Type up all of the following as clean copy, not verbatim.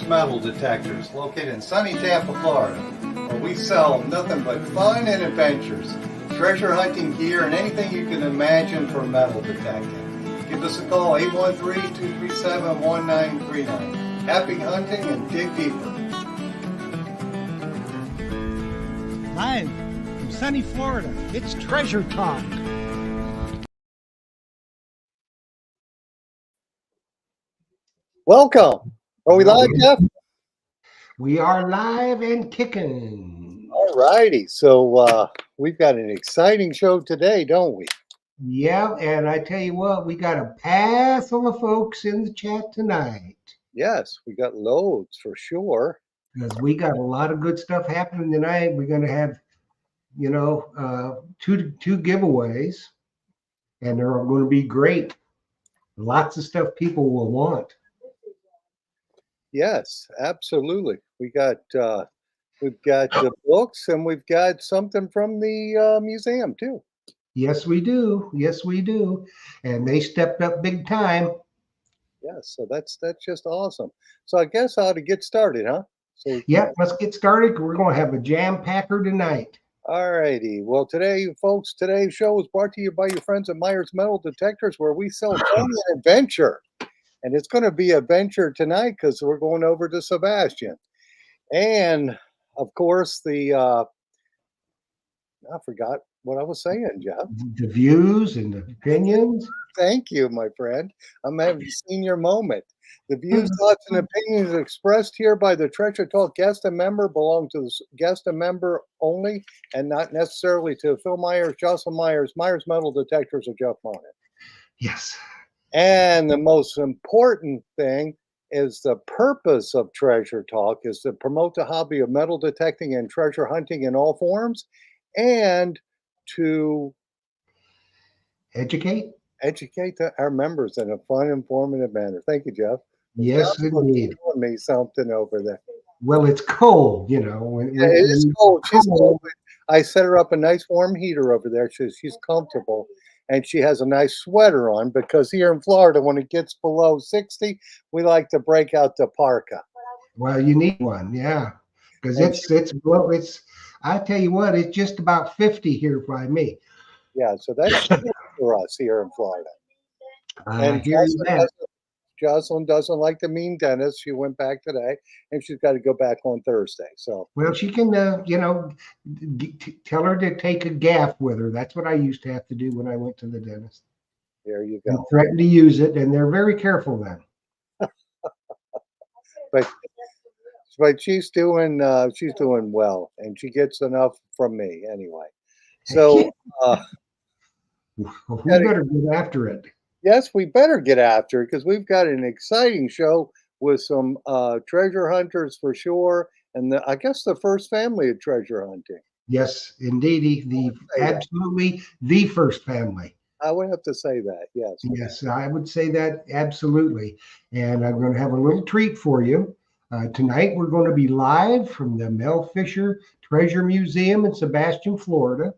Metal Detectors, located in sunny Tampa, Florida, where we sell nothing but fun and adventures, treasure hunting gear, and anything you can imagine for metal detecting. Give us a call, 813-237-1939. Happy hunting and dig deeper. Live from sunny Florida, it's Treasure Talk. Welcome. Are we live, Jeff? We are live and kicking. All righty. So we've got an exciting show today, don't we? Yeah, and I tell you what, we got a pass full of folks in the chat tonight. Yes, we got loads for sure. Because we got a lot of good stuff happening tonight. We're going to have, two giveaways, and they're going to be great. Lots of stuff people will want. Yes, absolutely. We've got the books, and we've got something from the museum too. Yes, we do. Yes, we do. And they stepped up big time. Yes, so that's just awesome. So I guess I ought to get started, huh? So yeah, let's get started. We're going to have a jam packer tonight. All righty. Well, today, folks, today's show is brought to you by your friends at Myers Metal Detectors, where we sell fun and adventure. And it's going to be adventure tonight because we're going over to Seastian. And, of course, I forgot what I was saying, Jeff. The views and the opinions. Thank you, my friend. I'm having a senior moment. The views, thoughts, and opinions expressed here by the Treasure Talk guest and member belong to the guest and member only, and not necessarily to Phil Myers, Jocelyn Myers, Myers Metal Detectors, or Jeff Monin. Yes. And the most important thing is the purpose of Treasure Talk is to promote the hobby of metal detecting and treasure hunting in all forms, and to educate our members in a fun, informative manner. Thank you, Jeff. Yes, indeed. Doing me something over there. Well, it's cold, it is cold. She's cold. I set her up a nice warm heater over there. She's comfortable, and she has a nice sweater on because here in Florida, when it gets below 60, we like to break out the parka. Well, you need one, yeah, because it's. I tell you what, it's just about 50 here by me. Yeah, so that's for us here in Florida. And Jocelyn doesn't like the mean dentist. She went back today, and she's got to go back on Thursday. So, well, she can, tell her to take a gaff with her. That's what I used to have to do when I went to the dentist. There you go. And threaten to use it, and they're very careful then. But she's doing well, and she gets enough from me anyway. So, we better get after it. Yes, we better get after it because we've got an exciting show with some treasure hunters for sure, and I guess the first family of treasure hunting. Yes, indeed, absolutely the first family. I would have to say that. Yes. Yes, I would say that absolutely. And I'm going to have a little treat for you. Tonight, we're going to be live from the Mel Fisher Treasure Museum in Seastian, Florida.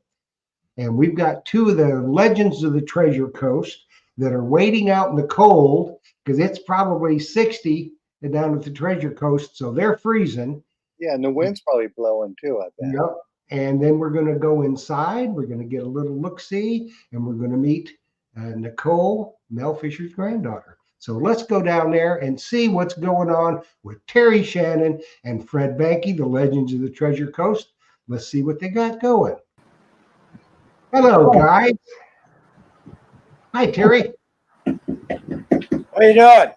And we've got two of the legends of the Treasure Coast that are waiting out in the cold because it's probably 60 down at the Treasure Coast. So they're freezing. Yeah, and the wind's probably blowing too, I bet. Yep. And then we're going to go inside. We're going to get a little look-see, and we're going to meet Nicole, Mel Fisher's granddaughter. So let's go down there and see what's going on with Terry Shannon and Fred Banke, the legends of the Treasure Coast. Let's see what they got going. Hello, guys. Hi, Terry. What are you doing?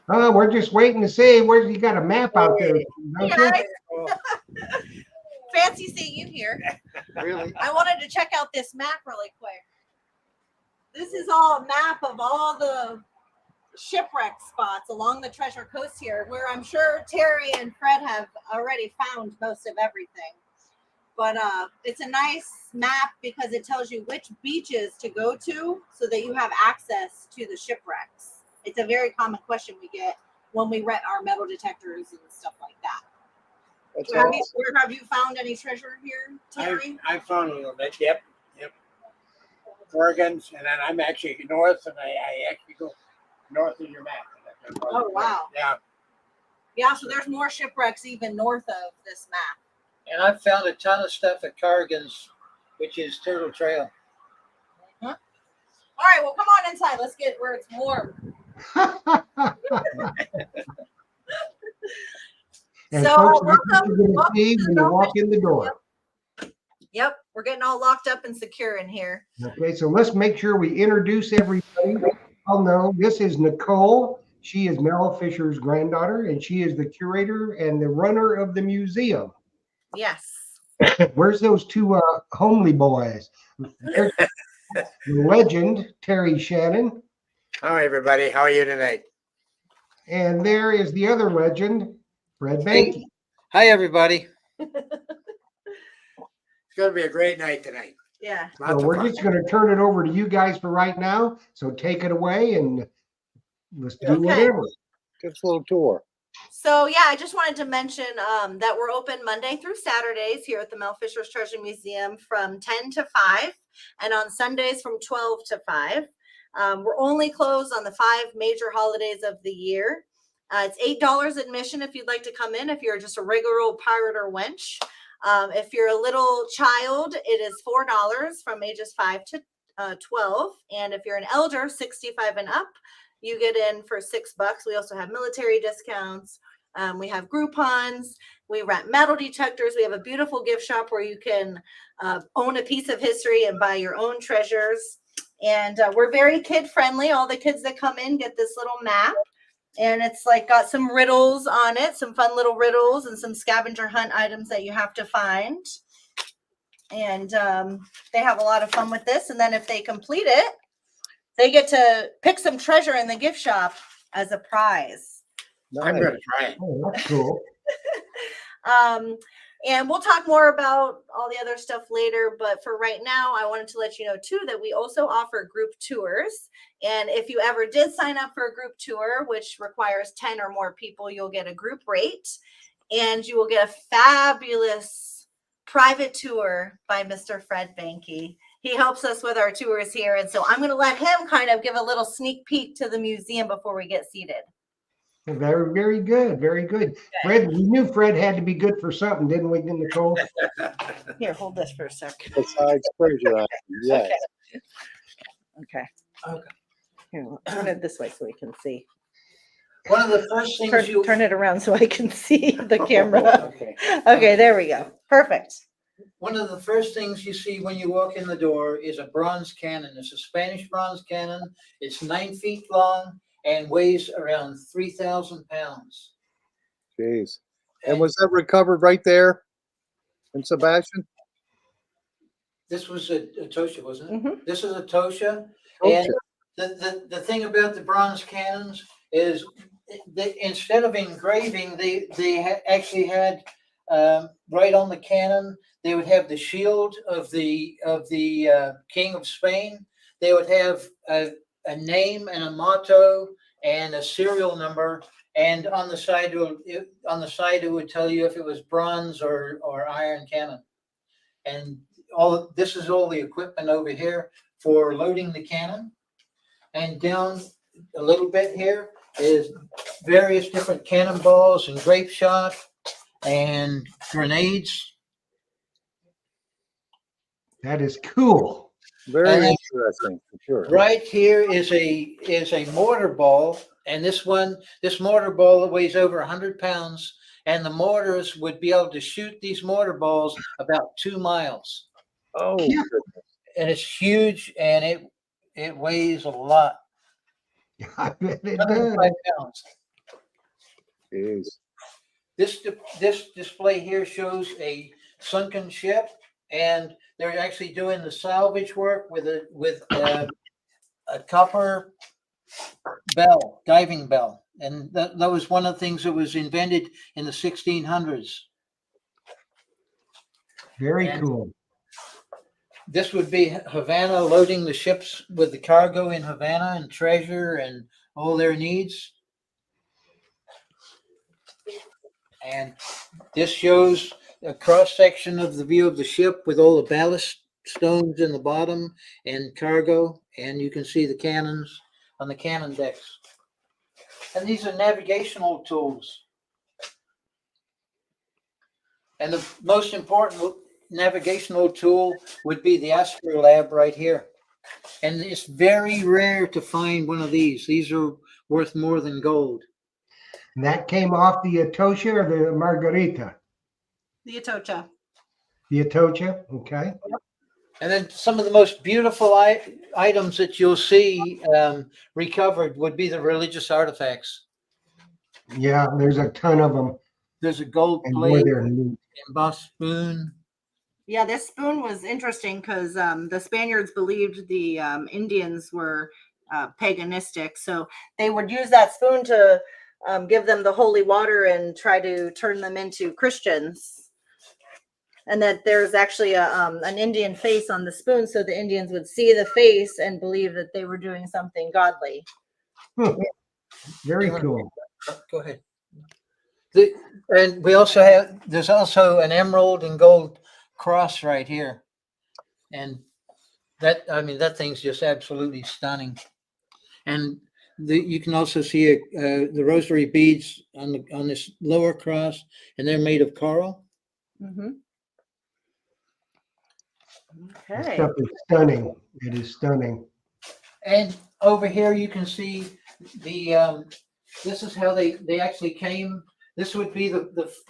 We're just waiting to see. Where you got a map out there? Fancy seeing you here. Really? I wanted to check out this map really quick. This is all a map of all the shipwreck spots along the Treasure Coast here, where I'm sure Terry and Fred have already found most of everything. But it's a nice map because it tells you which beaches to go to so that you have access to the shipwrecks. It's a very common question we get when we rent our metal detectors and stuff like that. Where have you found any treasure here, Terry? I found a little bit, yep. Oregon's, and then I'm actually north, and I actually go north of your map. Oh, wow. Yeah. Yeah, so there's more shipwrecks even north of this map. And I found a ton of stuff at Carrigan's, which is Turtle Trail. All right, well, come on inside. Let's get where it's warm. And So, folks, that's what welcome, you're going to welcome see to the when you walk Melfish in the door. Yep, we're getting all locked up and secure in here. Okay, so let's make sure we introduce everybody. Oh no, this is Nicole. She is Mel Fisher's granddaughter, and she is the curator and the runner of the museum. Yes. Where's those two homely boys? There's the legend, Terry Shannon, Hi, everybody. How are you tonight? and there is the other legend, Fred Banky. Hi, everybody. It's going to be a great night tonight. Yeah. So we're just going to turn it over to you guys for right now. So take it away and let's do Okay. whatever. Give us a little tour. So yeah, I just wanted to mention that we're open Monday through Saturdays here at the Mel Fisher's Treasure Museum from 10 to 5, and on Sundays from 12 to 5. We're only closed on the 5 major holidays of the year. It's $8 admission if you'd like to come in, if you're just a regular old pirate or wench. If you're a little child, it is $4 from ages 5 to 12. And if you're an elder, 65 and up, you get in for $6. We also have military discounts. We have Groupons. We rent metal detectors. We have a beautiful gift shop where you can own a piece of history and buy your own treasures. And we're very kid friendly. All the kids that come in get this little map. And it's like got some riddles on it, some fun little riddles and some scavenger hunt items that you have to find. And they have a lot of fun with this. And then if they complete it, they get to pick some treasure in the gift shop as a prize. I'm going to try it. Oh, that's cool. And we'll talk more about all the other stuff later. But for right now, I wanted to let you know, too, that we also offer group tours. And if you ever did sign up for a group tour, which requires 10 or more people, you'll get a group rate. And you will get a fabulous private tour by Mr. Fred Banky. He helps us with our tours here. And so I'm going to let him kind of give a little sneak peek to the museum before we get seated. Very, very good. Very good. Fred, we knew Fred had to be good for something, didn't we, Nicole? Here, hold this for a second. Besides treasure items, yes. Okay. Here, turn it this way so we can see. One of the first things Turn it around so I can see the camera. Okay. Okay, there we go. Perfect. One of the first things you see when you walk in the door is a bronze cannon. It's a Spanish bronze cannon. It's 9 feet long and weighs around 3,000 pounds. Jeez. And was that recovered right there in Sebastian? This was a Tosha, wasn't it? Mhm. This is a Tosha. Okay. And the thing about the bronze cannons is instead of engraving, they actually had right on the cannon, they would have the shield of the King of Spain. They would have a name and a motto and a serial number, and on the side it would tell you if it was bronze or iron cannon. And this is all the equipment over here for loading the cannon. And down a little bit here is various different cannonballs and grape shot and grenades. That is cool. Very And interesting, for sure. right here is a mortar ball, and this mortar ball weighs over 100 pounds, and the mortars would be able to shoot these mortar balls about 2 miles. Oh, Yeah. And it's huge, and it weighs a lot. I bet it 105 does. pounds. jeez. This display here shows a sunken ship, and they're actually doing the salvage work with a copper bell, diving bell, and that was one of the things that was invented in the 1600s. Very And cool. this would be Havana loading the ships with the cargo in Havana and treasure and all their needs. And this shows a cross section of the view of the ship with all the ballast stones in the bottom and cargo. And you can see the cannons on the cannon decks. And these are navigational tools. And the most important navigational tool would be the astrolabe right here. And it's very rare to find one of these. These are worth more than gold. And that came off the Atocha or the Margarita? The Atocha. The Atocha, okay. And then some of the most beautiful items that you'll see recovered would be the religious artifacts. Yeah, there's a ton of them. There's a gold And boy, plate, they're neat. embossed spoon. Yeah, this spoon was interesting because the Spaniards believed the Indians were paganistic. So they would use that spoon to give them the holy water and try to turn them into Christians. And that there's actually an Indian face on the spoon, so the Indians would see the face and believe that they were doing something godly. Very cool. Go ahead. And we also have, there's also an emerald and gold cross right here. And that, I mean, that thing's just absolutely stunning. And you can also see the rosary beads on this lower cross, and they're made of coral. Mm-hmm. This Okay. stuff is stunning. It is stunning. And over here you can see the this is how they actually came. This would be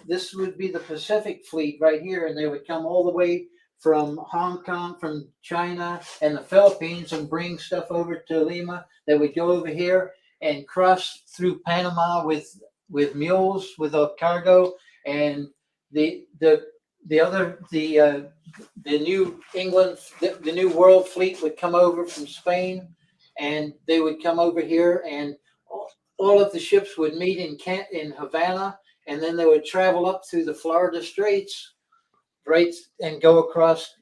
this would be the Pacific Fleet right here, and they would come all the way from Hong Kong, from China and the Philippines, and bring stuff over to Lima. They would go over here and cross through Panama with mules with a cargo, and the New England, the New World Fleet would come over from Spain, and they would come over here, and all of the ships would meet in Havana, and then they would travel up through the Florida Straits, right, and go across,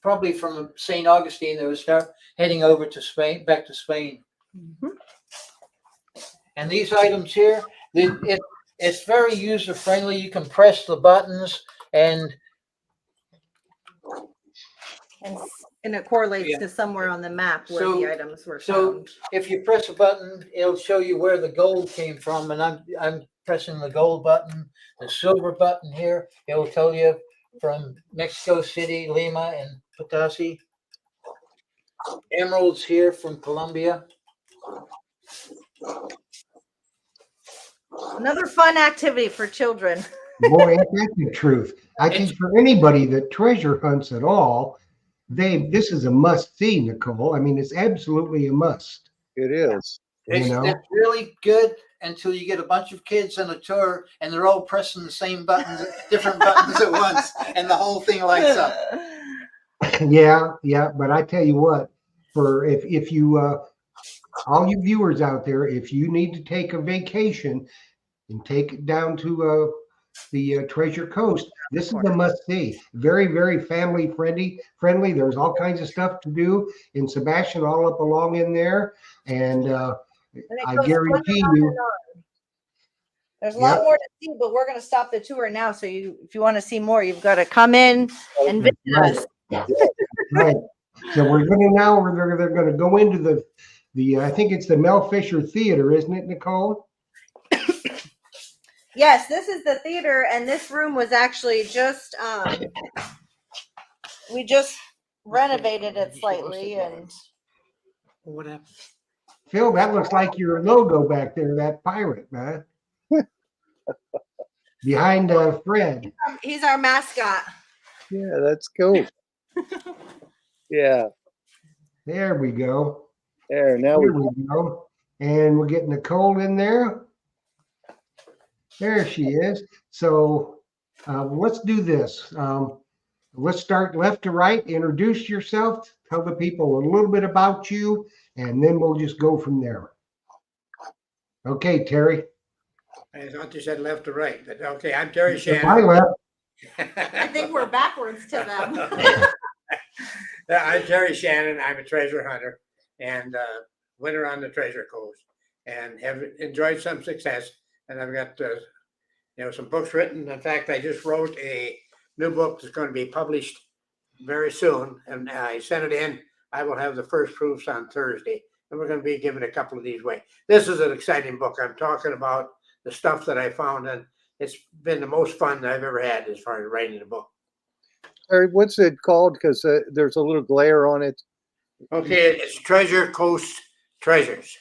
probably from St. Augustine. They would start heading over to Spain, back to Spain. Mm-hmm. And these items here, it's very user friendly. You can press the buttons, and it correlates Yeah. to somewhere on the map where So- the items were so found. if you press a button, it'll show you where the gold came from. And I'm pressing the gold button. The silver button here, it'll tell you from Mexico City, Lima, and Potosi. Emeralds here from Colombia. Another fun activity for children. Boy, ain't that the truth. I think for anybody that treasure hunts at all, this is a must see, Nicole. I mean, it's absolutely a must. It is. It's really good until you get a bunch of kids on a tour and they're all pressing the same buttons, different buttons at once, and the whole thing lights up. Yeah, but I tell you what, for if you all you viewers out there, if you need to take a vacation and take it down to the Treasure Coast, this is a must see. Very, very family friendly. There's all kinds of stuff to do in Sebastian, all up along in there, and I guarantee you. There's a lot more to see, but we're going to stop the tour now. So if you want to see more, you've got to come in and visit us. Right. So they're going to go into the I think it's the Mel Fisher Theater, isn't it, Nicole? Yes, this is the theater, and this room was actually just we just renovated it slightly. And What happened? Phil, that looks like your logo back there, that pirate, man. Behind Fred. he's our mascot. Yeah, that's cool. Yeah. There we go. There. Now Here we go. And we're getting Nicole in there. There she is. So let's do this. Let's start left to right. Introduce yourself. Tell the people a little bit about you, and then we'll just go from there. Okay, Terry. I thought you said left to right, but okay, I'm Terry I Shannon. left. I think we're backwards to them. I'm Terry Shannon. I'm a treasure hunter and winter on the Treasure Coast, and have enjoyed some success. And I've got some books written. In fact, I just wrote a new book that's going to be published very soon, and I sent it in. I will have the first proofs on Thursday, and we're going to be giving a couple of these away. This is an exciting book. I'm talking about the stuff that I found in it's been the most fun I've ever had as far as writing a book. Terry, what's it called? Because there's a little glare on it. Okay, it's Treasure Coast Treasures.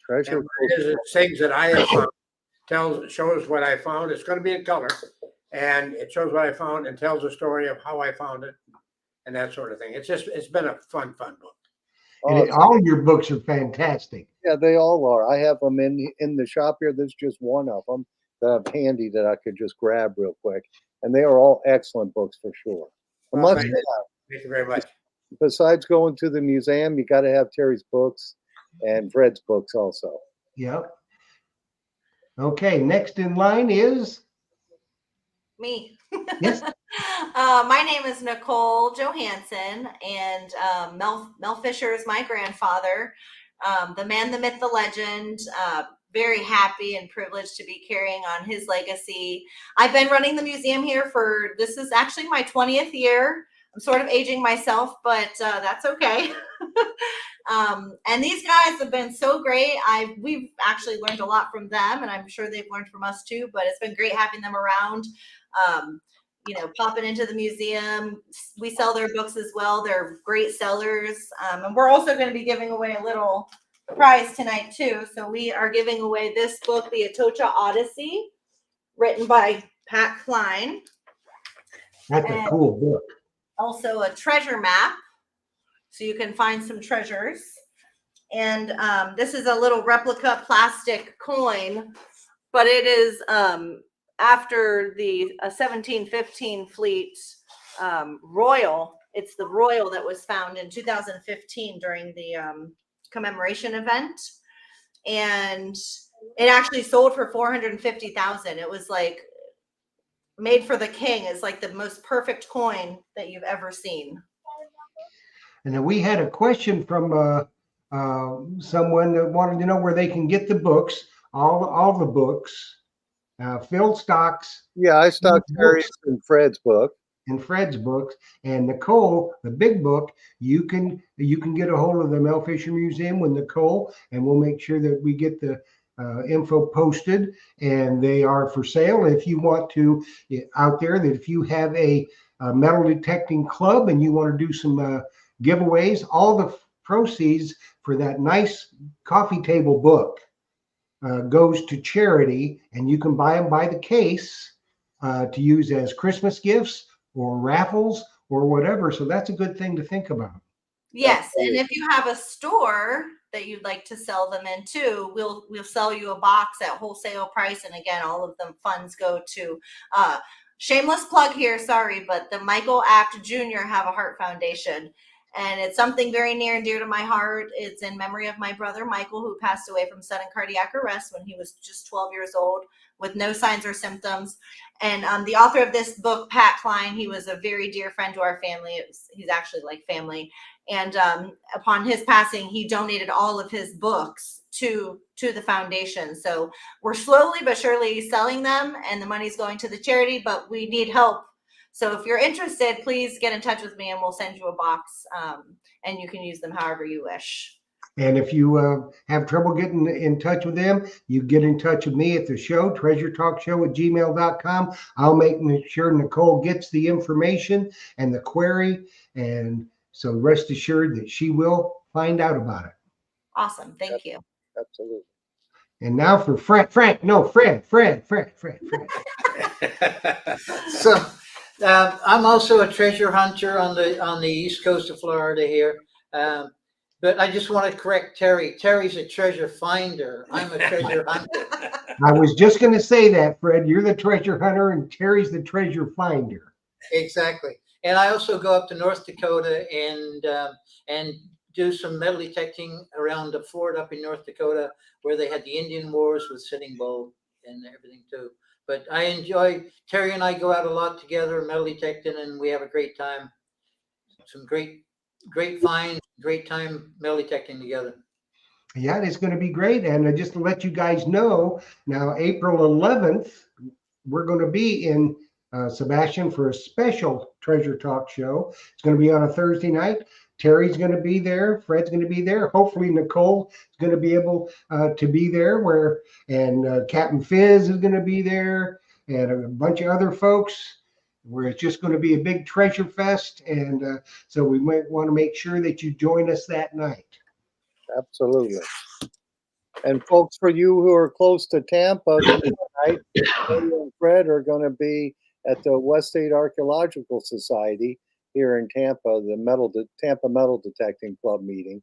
Treasure. And what it is, it's things that I have found, shows what I found. It's going to be in color, and it shows what I found and tells the story of how I found it and that sort of thing. It's been a fun book. And all your books are fantastic. Yeah, they all are. I have them in the shop here. There's just one of them that I have handy that I could just grab real quick, and they are all excellent books for sure. I Well, must thank you very much. besides going to the museum, you got to have Terry's books and Fred's books also. Yep. Okay, next in line is Me. Yes. My name is Nicole Johansson, and Mel Fisher is my grandfather. The man, the myth, the legend. Very happy and privileged to be carrying on his legacy. I've been running the museum here this is actually my 20th year. I'm sort of aging myself, but that's okay. And these guys have been so great. We've actually learned a lot from them, and I'm sure they've learned from us too, but it's been great having them around. Popping into the museum. We sell their books as well. They're great sellers. And we're also going to be giving away a little prize tonight too. So we are giving away this book, The Atocha Odyssey, written by Pat Klein. That's a cool book. Also a treasure map, so you can find some treasures. And this is a little replica plastic coin, but it is after the 1715 fleet Royal. It's the Royal that was found in 2015 during the commemoration event, and it actually sold for $450,000. It was like made for the king. It's like the most perfect coin that you've ever seen. And then we had a question from someone that wanted to know where they can get the books, all the books. Phil stocks. Yeah, I stocked Terry's and Fred's book. And Fred's books, and Nicole, the big book, you can get a hold of the Mel Fisher Museum with Nicole, and we'll make sure that we get the info posted, and they are for sale. If you want to out there, that if you have a metal detecting club and you want to do some giveaways, all the proceeds for that nice coffee table book goes to charity, and you can buy them by the case to use as Christmas gifts or raffles or whatever. So that's a good thing to think about. Yes, and if you have a store that you'd like to sell them in too, we'll sell you a box at wholesale price. And again, all of the funds go to shameless plug here, sorry, but the Michael Apt Jr. Have a Heart Foundation. And it's something very near and dear to my heart. It's in memory of my brother Michael, who passed away from sudden cardiac arrest when he was just 12 years old with no signs or symptoms. And the author of this book, Pat Klein, he was a very dear friend to our family. He's actually like family. And upon his passing, he donated all of his books to the foundation. So we're slowly but surely selling them, and the money's going to the charity, but we need help. So if you're interested, please get in touch with me and we'll send you a box, and you can use them however you wish. And if you have trouble getting in touch with them, you get in touch with me at the show, treasuretalkshow@gmail.com. I'll make sure Nicole gets the information and the query. And so rest assured that she will find out about it. Awesome. Thank you. Absolutely. And now for Fred. So I'm also a treasure hunter on the east coast of Florida here. But I just want to correct Terry. Terry's a treasure finder. I'm a treasure hunter. I was just going to say that, Fred. You're the treasure hunter and Terry's the treasure finder. Exactly. And I also go up to North Dakota and do some metal detecting around the fort up in North Dakota where they had the Indian Wars with Sitting Bull and everything too. But I enjoy, Terry and I go out a lot together metal detecting, and we have a great time. Some great finds, great time metal detecting together. Yeah, it's going to be great. And just to let you guys know, now April 11th, we're going to be in Seastian for a special Treasure Talk show. It's going to be on a Thursday night. Terry's going to be there. Fred's going to be there. Hopefully Nicole is going to be able to be there. And Captain Fizz is going to be there. and a bunch of other folks, where it's just going to be a big treasure fest. And so we might want to make sure that you join us that night. Absolutely. And folks, for you who are close to Tampa, tonight, Terry and Fred are going to be at the West State Archaeological Society here in Tampa, the Tampa Metal Detecting Club meeting,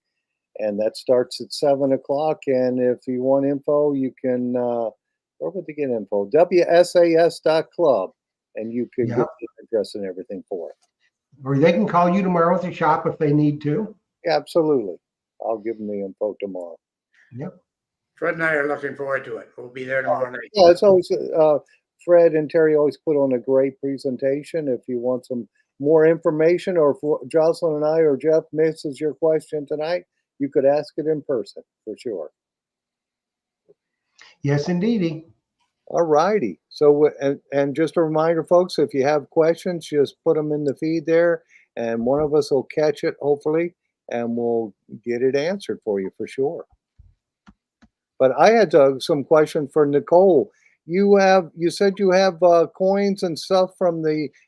and that starts at 7 o'clock. And if you want info, you can where would they get info? WSAS.club, and you can Yeah. get the address and everything for it. Or they can call you tomorrow at the shop if they need to. Yeah, absolutely. I'll give them the info tomorrow. Yep. Fred and I are looking forward to it. We'll be there tomorrow night. Yeah, it's always Fred and Terry always put on a great presentation. If you want some more information, or if Jocelyn and I or Jeff misses your question tonight, you could ask it in person for sure. Yes, indeedy. All righty. So, and just a reminder, folks, if you have questions, just put them in the feed there, and one of us will catch it, hopefully, and we'll get it answered for you for sure. But I had some questions for Nicole. You said you have coins and stuff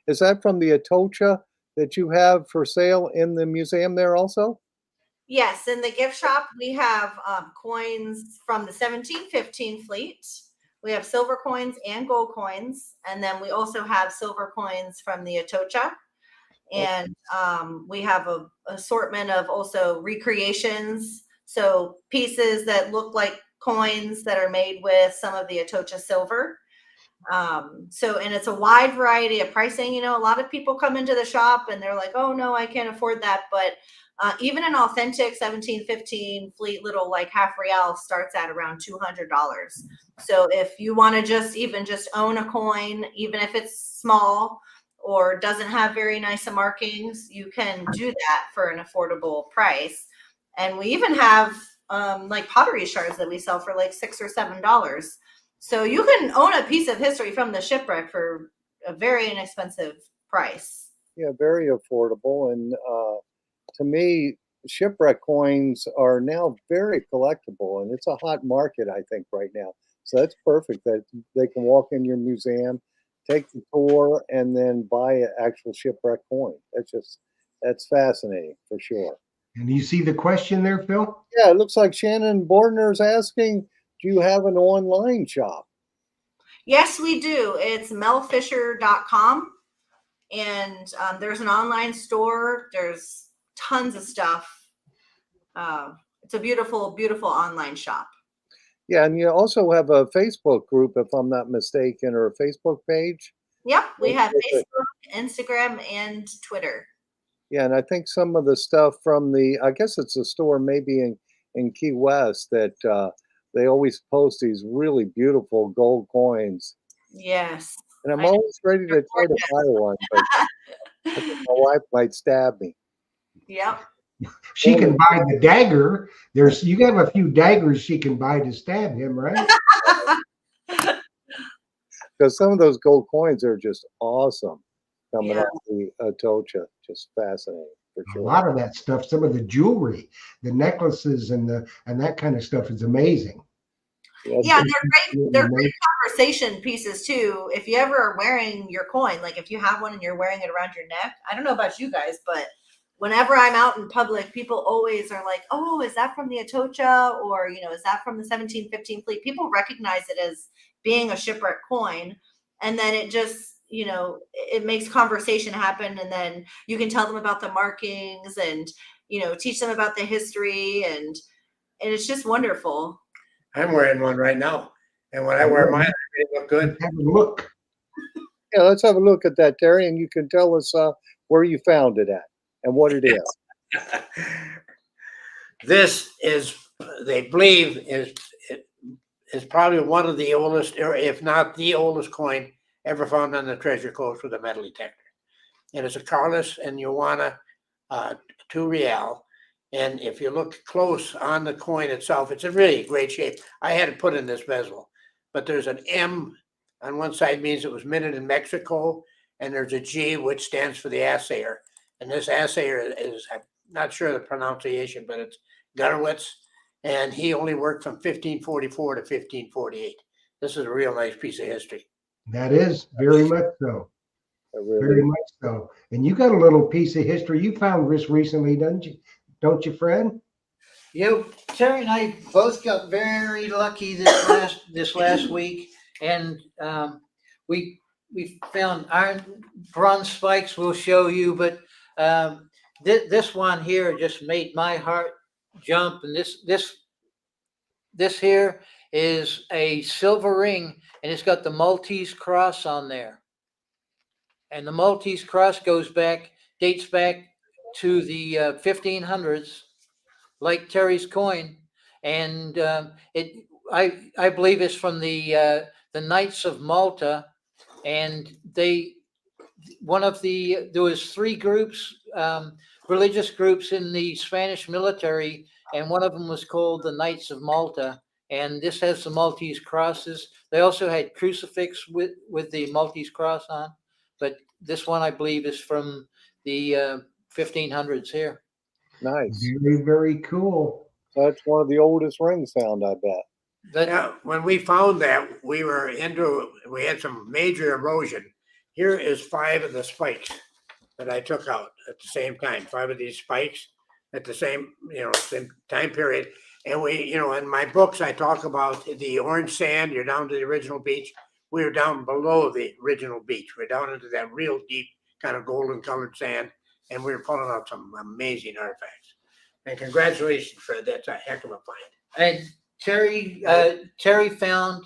is that from the Atocha that you have for sale in the museum there also? Yes, in the gift shop, we have coins from the 1715 fleet. We have silver coins and gold coins. And then we also have silver coins from the Atocha. And we have a assortment of also recreations. So pieces that look like coins that are made with some of the Atocha silver. And it's a wide variety of pricing. You know, a lot of people come into the shop and they're like, oh no, I can't afford that. But even an authentic 1715 fleet little like half real starts at around $200. So if you want to just own a coin, even if it's small or doesn't have very nice markings, you can do that for an affordable price. And we even have like pottery shards that we sell for like $6 or $7. So you can own a piece of history from the shipwreck for a very inexpensive price. Yeah, very affordable. And to me, shipwreck coins are now very collectible, and it's a hot market, I think, right now. So that's perfect that they can walk in your museum, take the tour, and then buy an actual shipwreck coin. That's fascinating for sure. And you see the question there, Phil? Yeah, it looks like Shannon Bordner's asking, do you have an online shop? Yes, we do. It's melfisher.com. And there's an online store. There's tons of stuff. It's a beautiful, beautiful online shop. Yeah, and you also have a Facebook group, if I'm not mistaken, or a Facebook page. Yep, we have Facebook, Instagram, and Twitter. Yeah, and I think some of the stuff from I guess it's a store maybe in Key West that they always post these really beautiful gold coins. Yes. And I'm always ready to try to buy one, but I think my wife might stab me. Yep. She can buy the dagger. You got a few daggers she can buy to stab him, right? Because some of those gold coins are just awesome coming Yeah. off the Atocha. Just fascinating for A sure. lot of that stuff, some of the jewelry, the necklaces, and that kind of stuff is amazing. Yeah, they're great conversation pieces too. If you ever are wearing your coin, like if you have one and you're wearing it around your neck, I don't know about you guys, but whenever I'm out in public, people always are like, oh, is that from the Atocha? Or, is that from the 1715 fleet? People recognize it as being a shipwreck coin. And then it just, it makes conversation happen. And then you can tell them about the markings and, teach them about the history. And it's just wonderful. I'm wearing one right now. And when I wear mine, I really look good. Have a look. Yeah, let's have a look at that, Terry, and you can tell us where you found it at and what it is. This is, they believe, is probably one of the oldest, or if not the oldest coin ever found on the treasure coast with a metal detector. And it's a Carlos and Ioana 2 real. And if you look close on the coin itself, it's in really great shape. I had it put in this bezel, but there's an M on one side, means it was minted in Mexico, and there's a G, which stands for the assayer. And this assayer is, I'm not sure the pronunciation, but it's Gunnerwitz, and he only worked from 1544 to 1548. This is a real nice piece of history. That is very much so. Really. Very much so. And you got a little piece of history you found this recently, don't you? Don't you, Fred? Terry and I both got very lucky this last week, and we found iron bronze spikes. We'll show you, but this one here just made my heart jump. And this here is a silver ring, and it's got the Maltese cross on there. And the Maltese cross dates back to the 1500s, like Terry's coin, and I believe it's from the Knights of Malta, and there was three groups, religious groups in the Spanish military, and one of them was called the Knights of Malta, and this has the Maltese crosses. They also had crucifix with the Maltese cross on, but this one I believe is from the 1500s here. Nice. Very, very cool. That's one of the oldest rings found, I bet. Yeah, when we found that, we had some major erosion. Here is 5 of the spikes that I took out at the same time. 5 of these spikes at the same time period. And in my books, I talk about the orange sand. You're down to the original beach. We were down below the original beach. We're down into that real deep kind of golden colored sand, and we were pulling out some amazing artifacts. And congratulations, Fred. That's a heck of a find. And Terry found,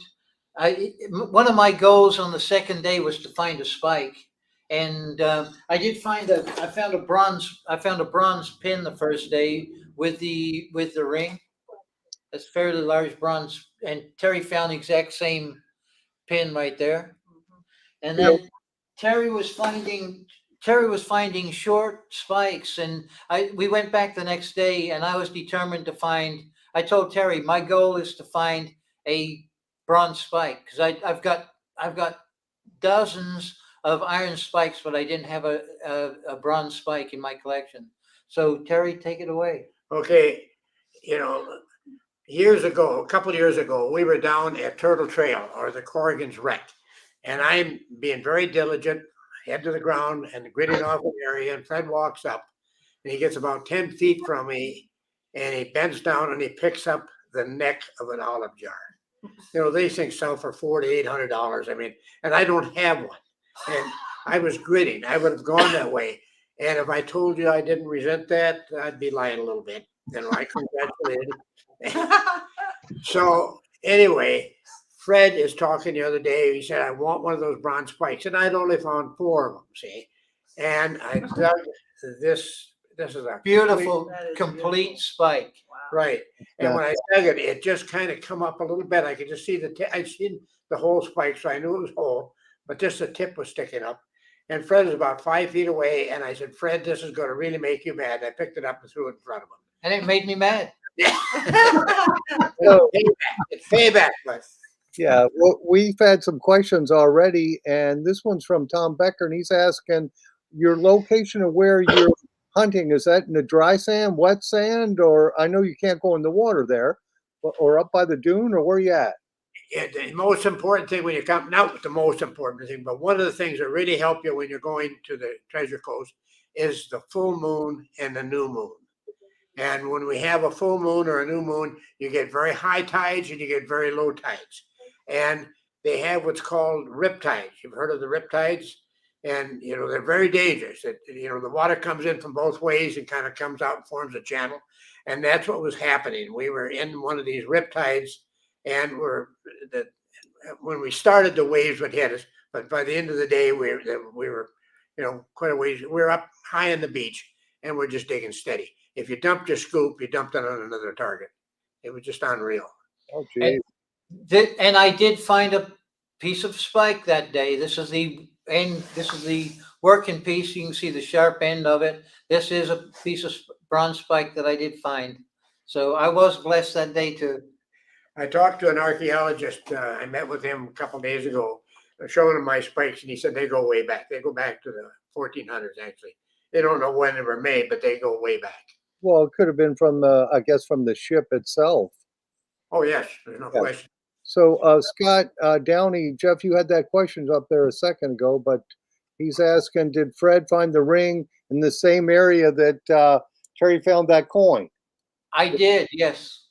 one of my goals on the second day was to find a spike, and I found a bronze pin the first day with the ring. It's fairly large bronze, and Terry found the exact same pin right there. And then Terry was finding short spikes, and we went back the next day, and I was determined to find. I told Terry my goal is to find a bronze spike, because I've got dozens of iron spikes, but I didn't have a bronze spike in my collection. So Terry, take it away. Okay, a couple of years ago, we were down at Turtle Trail, or the Corrigan's Wreck, and I'm being very diligent, head to the ground and gritting off an area, and Fred walks up, and he gets about 10 feet from me, and he bends down and he picks up the neck of an olive jar. These things sell for $400 to $800. I mean, and I don't have one. And I was gritting. I would have gone that way. And if I told you I didn't resent that, I'd be lying a little bit. I congratulated him. So anyway, Fred is talking the other day. He said, I want one of those bronze spikes. And I'd only found 4 of them, see? And I dug this. This is a Beautiful, complete spike. Right. And when I dug it, it just kind of come up a little bit. I could just see I'd seen the whole spike, so I knew it was whole, but just the tip was sticking up. And Fred is about 5 feet away. And I said, Fred, this is going to really make you mad. I picked it up and threw it in front of him. And it made me mad. It's payback. Yeah, well, we've had some questions already, and this one's from Tom Becker, and he's asking your location of where you're hunting. Is that in the dry sand, wet sand, or I know you can't go in the water there, or up by the dune, or where are you at? Yeah, the most important thing when you come, not the most important thing, but one of the things that really help you when you're going to the Treasure Coast is the full moon and the new moon. And when we have a full moon or a new moon, you get very high tides and you get very low tides. And they have what's called rip tides. You've heard of the rip tides? And, they're very dangerous. The water comes in from both ways and kind of comes out and forms a channel. And that's what was happening. We were in one of these rip tides, and when we started, the waves would hit us. But by the end of the day, we were quite a ways. We were up high on the beach, and we're just digging steady. If you dumped your scoop, you dumped it on another target. It was just unreal. Oh, geez. And I did find a piece of spike that day. This is the working piece. You can see the sharp end of it. This is a piece of bronze spike that I did find. So I was blessed that day too. I talked to an archaeologist. I met with him a couple of days ago, showing him my spikes, and he said they go way back. They go back to the 1400s, actually. They don't know when they were made, but they go way back. Well, it could have been from the ship itself. Oh, yes, there's no question. So, Scott Downey, Jeff, you had that question up there a second ago, but he's asking, did Fred find the ring in the same area that Terry found that coin? I did, yes.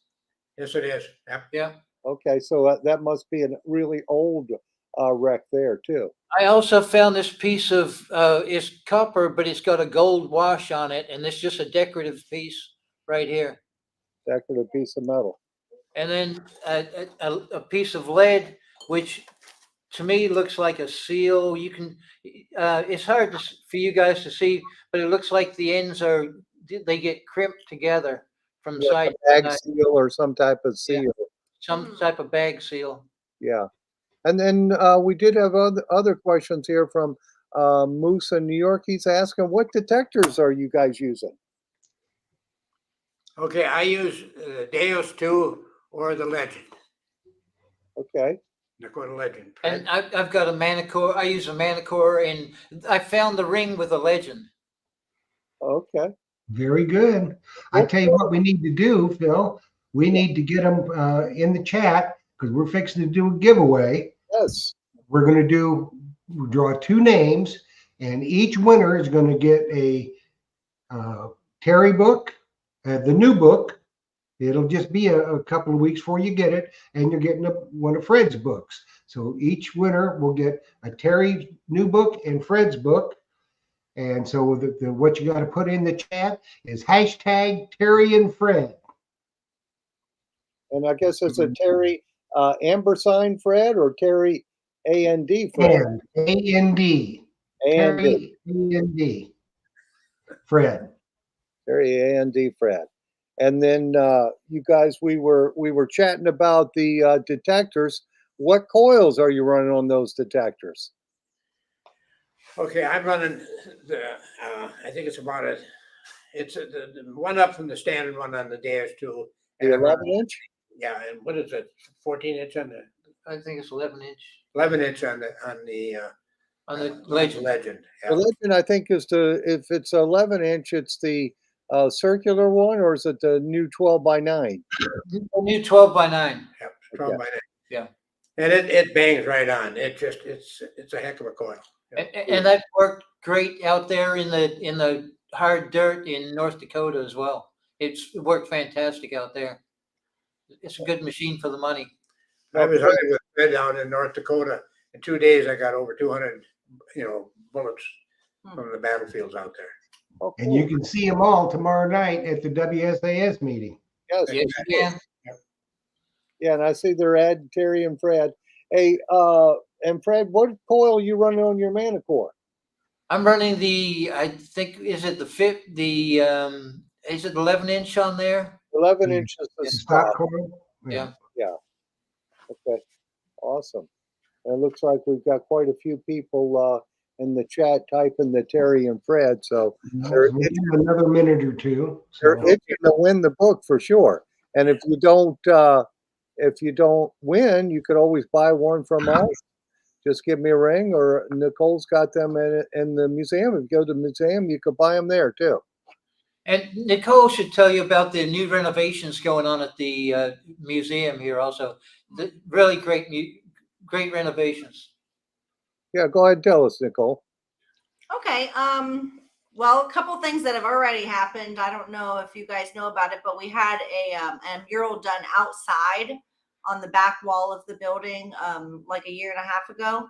Yes, it is. Yep. Yeah. Okay, so that must be a really old wreck there too. I also found this piece of it's copper, but it's got a gold wash on it, and it's just a decorative piece right here. Decorative piece of metal. And then a piece of lead, which to me looks like a seal. You can, it's hard for you guys to see, but it looks like the ends they get crimped together from Like side a bag to side. seal or some type of Yeah. seal. Some type of bag seal. Yeah. And then we did have other questions here from Moose in New York. He's asking, what detectors are you guys using? Okay, I use Deus 2 or the Legend, Okay. Dakota Legend. And I've got a Manicore. I use a Manicore, and I found the ring with a Legend. Okay. Very good. I tell you what we need to do, Phil. We need to get them in the chat because we're fixing to do a giveaway. Yes. We're going to draw 2 names, and each winner is going to get a Terry book, the new book. It'll just be a couple of weeks before you get it, and you're getting one of Fred's books. So each winner will get a Terry new book and Fred's book. And so what you got to put in the chat is hashtag Terry and Fred. And I guess it's a Terry ampersand Fred or Terry AND Fred? And A-N-D. AND. Terry A-N-D. Fred. Terry AND Fred. And then you guys, we were chatting about the detectors. What coils are you running on those detectors? Okay, I'm running the, I think it's about the one up from the standard one on the Deus 2. The 11-inch? Yeah, and what is it? 14-inch on the I think it's 11-inch 11-inch on on the Legend. Legend. The Yeah. Legend, I think, is if it's 11-inch, it's the circular one, or is it the new 12x9? The new 12x9. Yep, 12 by 9. Yeah. And it bangs right on. It's a heck of a coil. Yeah. And that worked great out there in the hard dirt in North Dakota as well. It worked fantastic out there. It's a good machine for the money. I was hunting with Fred down in North Dakota. In 2 days, I got over 200, bullets from the battlefields out there. Oh, And you can see them all tomorrow night at the WSAS meeting. yes, Yes, you can. yeah, and I see they're adding Terry and Fred. Hey, and Fred, what coil are you running on your Manicore? I'm running I think, is it is it 11-inch on there? 11 inches The of stock stock. coil. Yeah. Okay, awesome. And it looks like we've got quite a few people in the chat typing the Terry and Fred. So We'll give them another minute or two. they're So. itching to win the book for sure. And if you don't win, you could always buy one from us. Just give me a ring, or Nicole's got them in the museum. If you go to the museum, you could buy them there too. And Nicole should tell you about the new renovations going on at the museum here also. Really great renovations. Yeah, go ahead and tell us, Nicole. Okay. Well, a couple things that have already happened. I don't know if you guys know about it, but we had a mural done outside on the back wall of the building like a year and a half ago,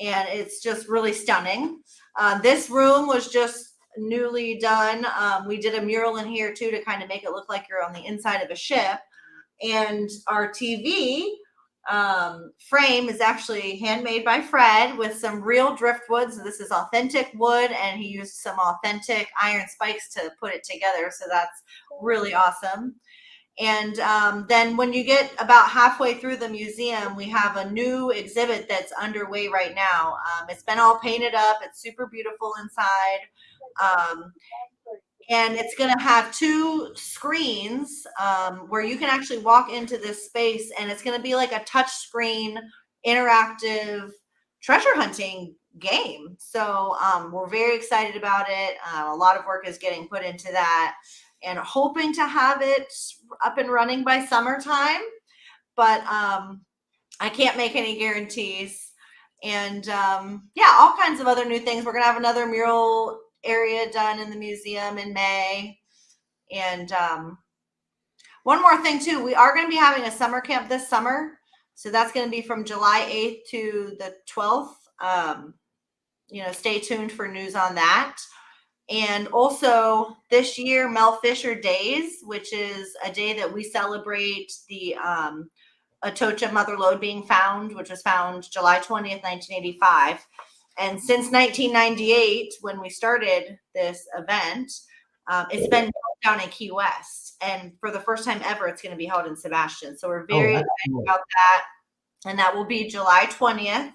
and it's just really stunning. This room was just newly done. We did a mural in here too to kind of make it look like you're on the inside of a ship, and our TV frame is actually handmade by Fred with some real driftwood. So this is authentic wood, and he used some authentic iron spikes to put it together. So that's really awesome. And then when you get about halfway through the museum, we have a new exhibit that's underway right now. It's been all painted up. It's super beautiful inside. And it's going to have 2 screens where you can actually walk into this space, and it's going to be like a touch screen interactive treasure hunting game. So we're very excited about it. A lot of work is getting put into that, and hoping to have it up and running by summertime. But I can't make any guarantees. And yeah, all kinds of other new things. We're going to have another mural area done in the museum in May. And one more thing too, we are going to be having a summer camp this summer. So that's going to be from July 8th to the 12th. Stay tuned for news on that. And also this year, Mel Fisher Days, which is a day that we celebrate the Atocha Mother Lode being found, which was found July 20th, 1985. And since 1998, when we started this event, it's been down in Key West. And for the first time ever, it's going to be held in Seastian. So we're very excited about that. And that will be July 20th.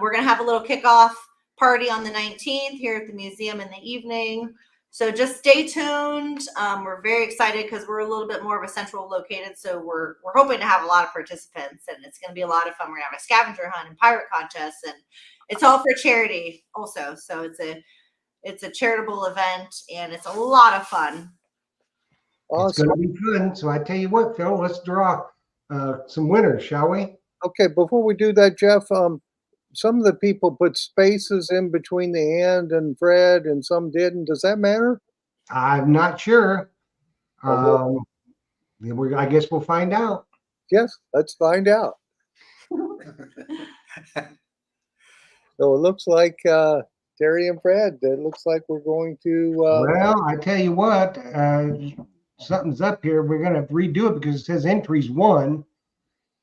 We're going to have a little kickoff party on the 19th here at the museum in the evening. So just stay tuned. We're very excited because we're a little bit more of a central located. So we're hoping to have a lot of participants, and it's going to be a lot of fun. We're going to have a scavenger hunt and pirate contests, and it's all for charity also. So it's a charitable event, and it's a lot of fun. It's going to be fun. So I tell you what, Phil, let's draw some winners, shall we? Okay, before we do that, Jeff, some of the people put spaces in between the and Fred, and some didn't. Does that matter? I'm not sure. I guess we'll find out. Yes, let's find out. So it looks like Terry and Fred, it looks like we're going to... well, I tell you what, something's up here. We're going to redo it because it says entries 1.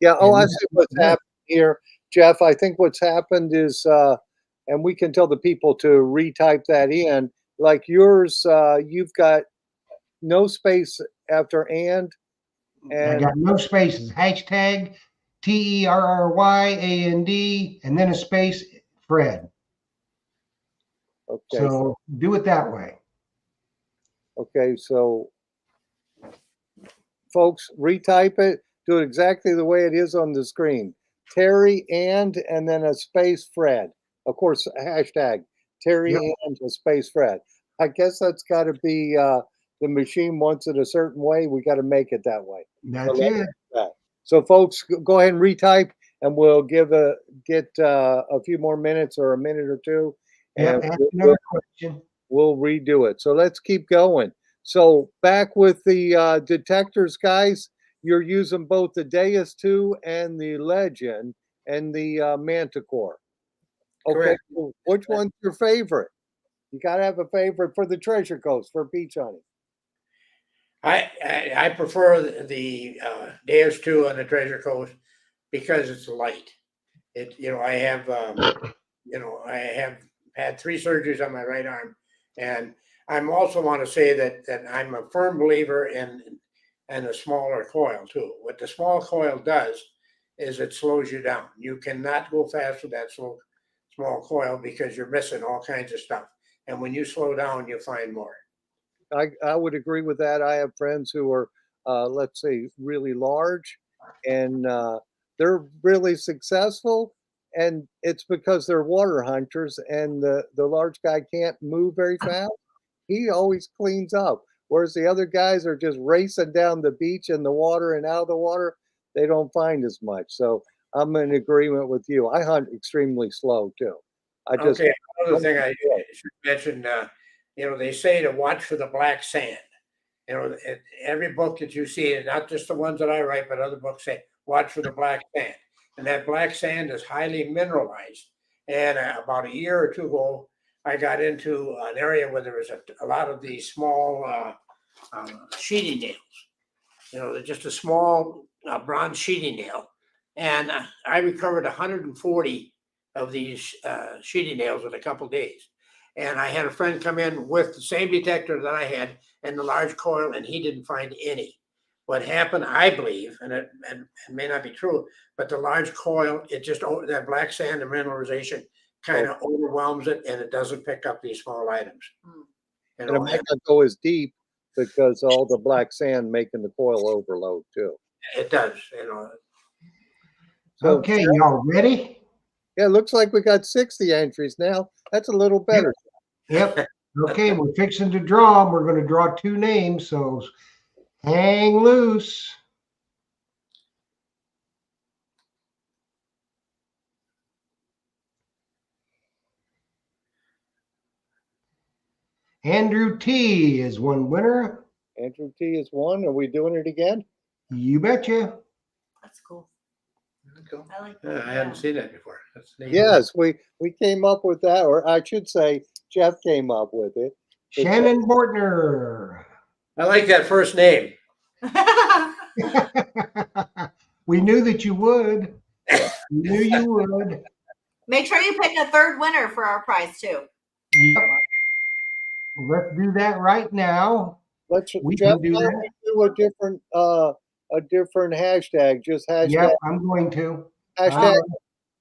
Yeah, I see what's happening here. Jeff, I think what's happened is, and we can tell the people to retype that in, like yours, you've got no space after and I got no spaces. Hashtag TERRYAND and then a space Fred. Okay. So do it that way. Okay, so folks, retype it. Do it exactly the way it is on the screen. Terry and then a space Fred. Of course, hashtag Terry and a space Fred. I guess that's got to be the machine wants it a certain way. We got to make it that way. That's it. So, folks, go ahead and retype, and we'll get a few more minutes or a minute or two, and another question. We'll redo it. So let's keep going. So back with the detectors, guys. You're using both the Deus 2 and the Legend and the Manticore. Okay, so which one's your favorite? You got to have a favorite for the treasure coast for beach hunting. I prefer the Deus 2 on the treasure coast because it's light. I have had 3 surgeries on my right arm, and I also want to say that I'm a firm believer in a smaller coil too. What the small coil does is it slows you down. You cannot go fast with that small coil because you're missing all kinds of stuff. And when you slow down, you find more. I would agree with that. I have friends who are, let's say, really large, and they're really successful. And it's because they're water hunters, and the large guy can't move very fast. He always cleans up. Whereas the other guys are just racing down the beach in the water and out of the water. They don't find as much. So I'm in agreement with you. I hunt extremely slow too. Another thing I should mention, they say to watch for the black sand. Every book that you see, and not just the ones that I write, but other books say, watch for the black sand. And that black sand is highly mineralized. And about a year or two ago, I got into an area where there was a lot of these small sheeting nails. They're just a small bronze sheeting nail. And I recovered 140 of these sheeting nails in a couple of days. And I had a friend come in with the same detector that I had and the large coil, and he didn't find any. What happened, I believe, and it may not be true, but the large coil, that black sand and mineralization kind of overwhelms it, and it doesn't pick up these small items. And it might not go as deep because all the black sand making the coil overload too. It does, So, okay, y'all ready? Yeah, it looks like we got 60 entries now. That's a little better. Yep. Okay, we're fixing to draw them. We're going to draw 2 names, so hang loose. Andrew T is one winner. Andrew T is one. Are we doing it again? You betcha. That's cool. Cool. I like Yeah, that. I hadn't seen that before. That's neat. Yes, we came up with that, or I should say, Jeff came up with it. Shannon Bortner. I like that first name. We knew that you would. We knew you would. Make sure you pick a third winner for our prize too. Yep. Let's do that right now. Let's We Jeff, can do why don't that. we do a different hashtag, just hashtag Yep, I'm going to. hashtag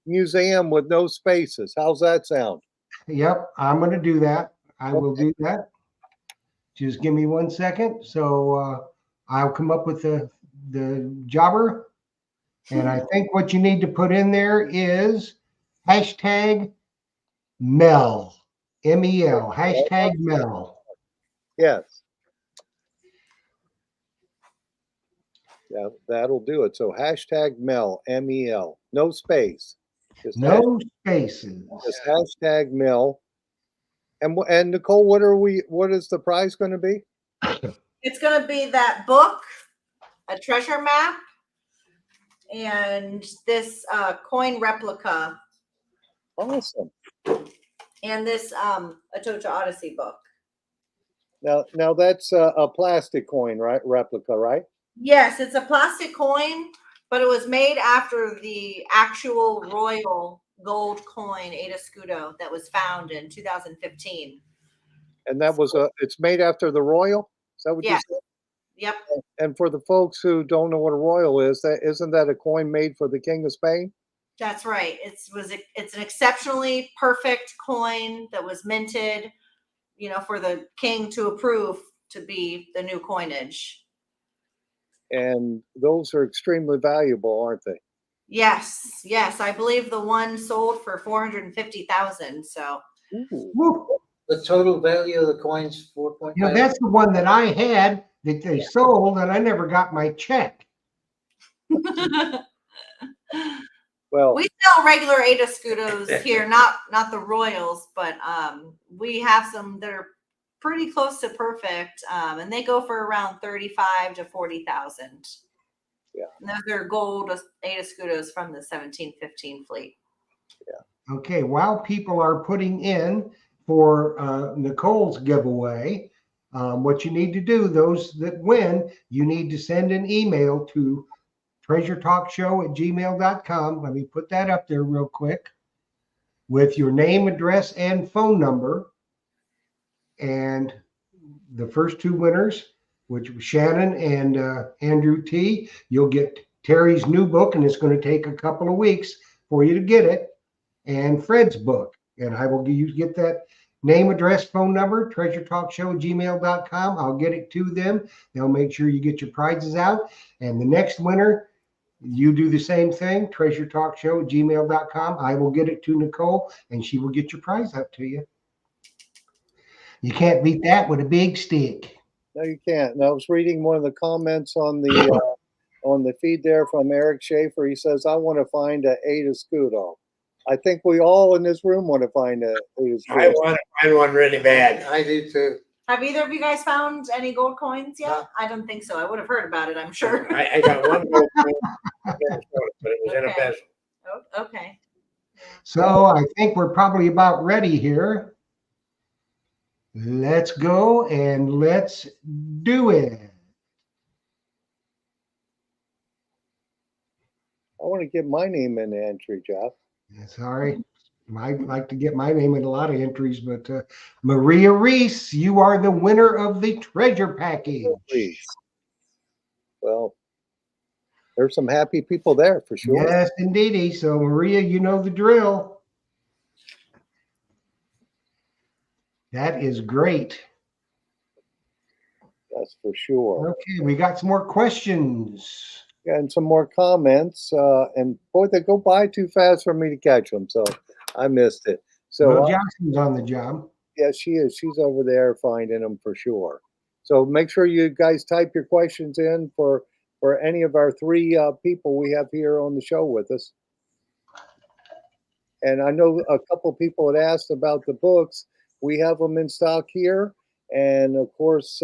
museum with no spaces. How's that sound? Yep, I'm going to do that. I will do that. Just give me 1 second. So I'll come up with the jobber. And I think what you need to put in there is hashtag Mel. MEL. Hashtag Mel. Yes. Yeah, that'll do it. So hashtag Mel, MEL, no space. Just No spaces. just hashtag Mel. And Nicole, what is the prize going to be? It's going to be that book, a treasure map, and this coin replica, Awesome. and this Atocha Odyssey book. Now that's a plastic coin, right? Replica, right? Yes, it's a plastic coin, but it was made after the actual royal gold coin Ada Scudo that was found in 2015. And that was it's made after the royal. Is that what Yes. you said? Yep. And for the folks who don't know what a royal is, isn't that a coin made for the King of Spain? That's right. It's an exceptionally perfect coin that was minted, for the king to approve to be the new coinage. And those are extremely valuable, aren't they? Yes. I believe the one sold for 450,000. So Woo. The total value of the coin's 4.5. That's the one that I had that they sold, and I never got my check. Well, we sell regular Ada Scudos here, not the royals, but we have some that are pretty close to perfect, and they go for around 35 to 40,000. Yeah, and those are gold Ada Scudos from the 1715 fleet. Yeah. Okay, while people are putting in for Nicole's giveaway, what you need to do, those that win, you need to send an email to treasuretalkshow@gmail.com. Let me put that up there real quick with your name, address, and phone number. And the first two winners, which was Shannon and Andrew T, you'll get Terry's new book, and it's going to take a couple of weeks for you to get it, and Fred's book. And I will get that name, address, phone number, treasuretalkshow@gmail.com. I'll get it to them. They'll make sure you get your prizes out. And the next winner, you do the same thing, treasuretalkshow@gmail.com. I will get it to Nicole, and she will get your prize out to you. You can't beat that with a big stick. no, you can't. And I was reading one of the comments on the feed there from Eric Schaefer. He says, "I want to find a Ada Scudo." I think we all in this room want to find a Ada I Scudo. want to find one really bad. I do too. Have either of you guys found any gold coins yet? No. I don't think so. I would have heard about it, I'm sure. I got one gold coin, but it was in a Okay. bezel. Oh, okay. So I think we're probably about ready here. Let's go and let's do it. I want to get my name in the entry, Jeff. Sorry. I'd like to get my name in a lot of entries, but Maria Reese, you are the winner of the treasure package. Please. Well, there's some happy people there for sure. Yes, indeedy. So Maria, you know the drill. That is great. That's for sure. Okay, we got some more questions. And some more comments. And boy, they go by too fast for me to catch them. So I missed it. So Well, Jackson's on the job. yeah, she is. She's over there finding them for sure. So make sure you guys type your questions in for any of our three people we have here on the show with us. And I know a couple people had asked about the books. We have them in stock here. and of course,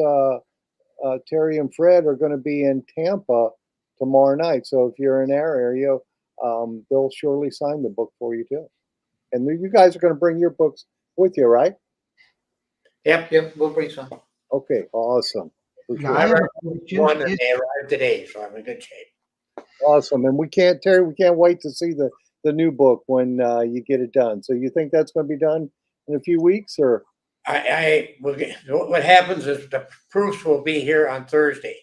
Terry and Fred are going to be in Tampa tomorrow night. So if you're in our area, they'll surely sign the book for you too. And you guys are going to bring your books with you, right? Yep, we'll bring some. Okay, awesome. For Now, sure. I have a question. One and they arrived today, so I'm in good shape. Awesome. And Terry, we can't wait to see the new book when you get it done. So you think that's going to be done in a few weeks, or? I will get, what happens is the proofs will be here on Thursday.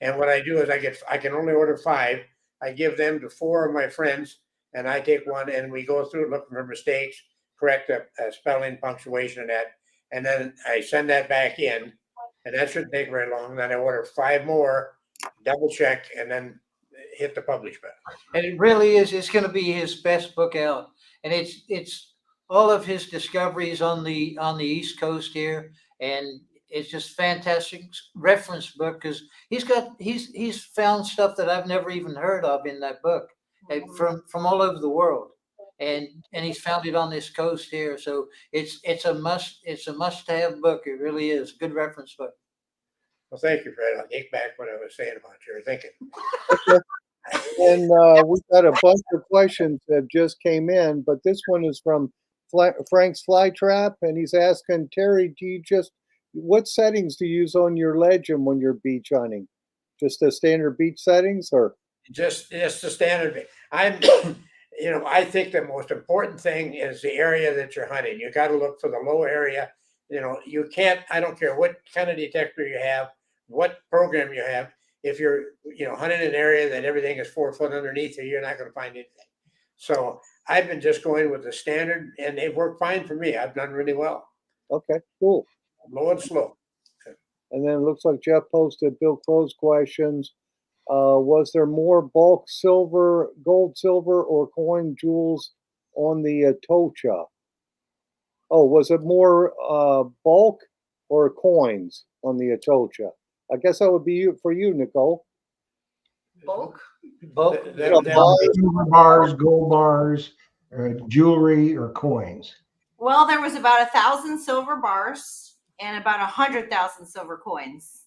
And what I do is I can only order 5. I give them to 4 of my friends and I take one and we go through looking for mistakes, correct the spelling, punctuation and that. And then I send that back in and that shouldn't take very long. Then I order 5 more, double check and then hit the publish button. And it really is, it's going to be his best book out. And it's all of his discoveries on the East Coast here. And it's just fantastic reference book because he's found stuff that I've never even heard of in that book from all over the world. And he's found it on this coast here. So it's a must have book. It really is. Good reference book. Well, thank you, Fred. I'll take back what I was saying about your thinking. And we've got a bunch of questions that just came in, but this one is from Frank's Flytrap, and he's asking, Terry, what settings do you use on your legend when you're beach hunting? Just the standard beach settings, or? Just the standard. I think the most important thing is the area that you're hunting. You got to look for the low area. You can't, I don't care what kind of detector you have, what program you have. If you're, hunting an area that everything is 4 foot underneath you, you're not going to find anything. So I've been just going with the standard and they've worked fine for me. I've done really well. Okay, cool. Low and slow. And then it looks like Jeff posted Bill Crow's questions. Was there more bulk silver, gold, silver, or coin jewels on the Atocha? Oh, was it more bulk or coins on the Atocha? I guess that would be for you, Nicole. Bulk. Silver bars, gold bars, jewelry, or coins. Well, there was about 1,000 silver bars and about 100,000 silver coins.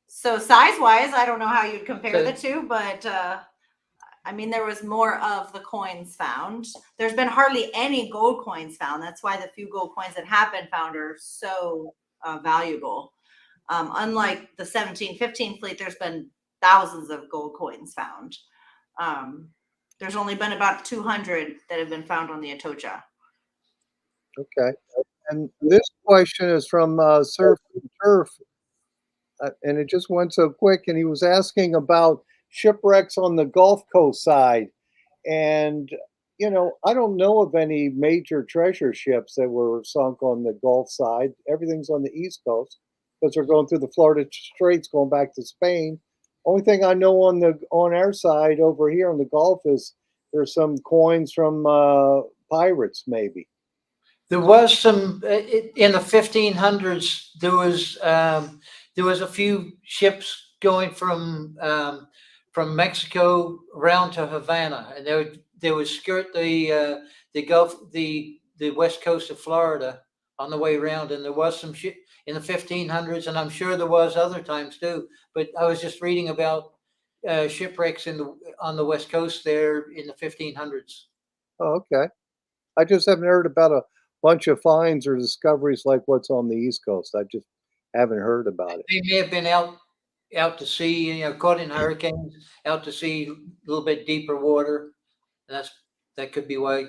So size-wise, I don't know how you'd compare the two, but there was more of the coins found. There's been hardly any gold coins found. That's why the few gold coins that have been found are so valuable. Unlike the 1715 fleet, there's been thousands of gold coins found. There's only been about 200 that have been found on the Atocha. Okay. And this question is from Surf and Turf. And it just went so quick. And he was asking about shipwrecks on the Gulf Coast side. And, I don't know of any major treasure ships that were sunk on the Gulf side. Everything's on the East Coast because they're going through the Florida Straits, going back to Spain. Only thing I know on our side over here on the Gulf is there's some coins from pirates, maybe. There was some in the 1500s. There was a few ships going from Mexico around to Havana, and they would skirt the Gulf, the west coast of Florida on the way around. And there was some ship in the 1500s, and I'm sure there was other times too. But I was just reading about shipwrecks on the west coast there in the 1500s. Oh, okay. I just haven't heard about a bunch of finds or discoveries like what's on the East Coast. I just haven't heard about it. They may have been out to sea, caught in hurricanes, out to sea, a little bit deeper water. That could be why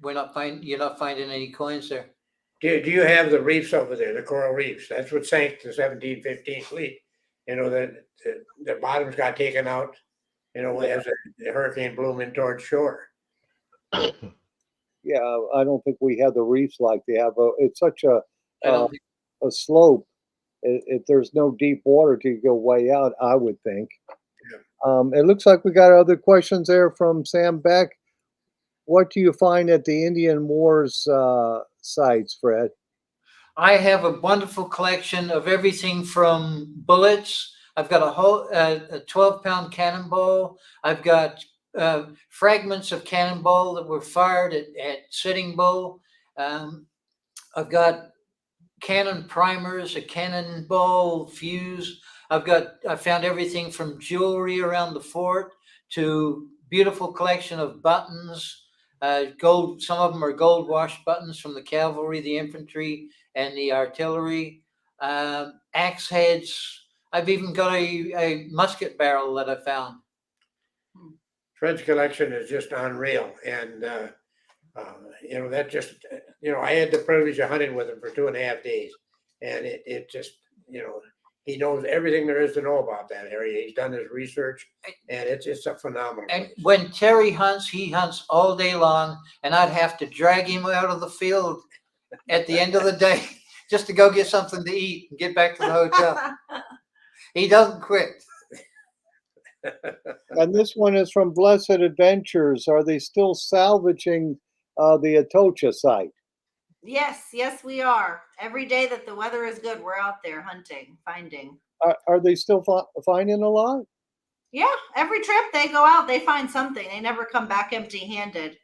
you're not finding any coins there. Do you have the reefs over there, the coral reefs? That's what sank the 1715 fleet. The bottoms got taken out, as the hurricane blew them in towards shore. Yeah, I don't think we have the reefs like they have. It's such a slope. There's no deep water to go way out, I would think. Yeah. It looks like we got other questions there from Sam Beck. What do you find at the Indian Wars sites, Fred? I have a wonderful collection of everything from bullets. I've got a 12-pound cannonball. I've got fragments of cannonball that were fired at Sitting Bull. I've got cannon primers, a cannonball fuse. I found everything from jewelry around the fort to beautiful collection of buttons, gold. Some of them are gold washed buttons from the cavalry, the infantry, and the artillery. Axe heads. I've even got a musket barrel that I found. Fred's collection is just unreal, and that just I had the privilege of hunting with him for 2.5 days, and it just he knows everything there is to know about that area. He's done his research, and it's a phenomenal And place. when Terry hunts, he hunts all day long, and I'd have to drag him out of the field at the end of the day just to go get something to eat and get back to the hotel. He doesn't quit. And this one is from Blessed Adventures. Are they still salvaging the Atocha site? Yes, we are. Every day that the weather is good, we're out there hunting, finding. Are they still finding a lot? Yeah, every trip they go out, they find something. They never come back empty-handed.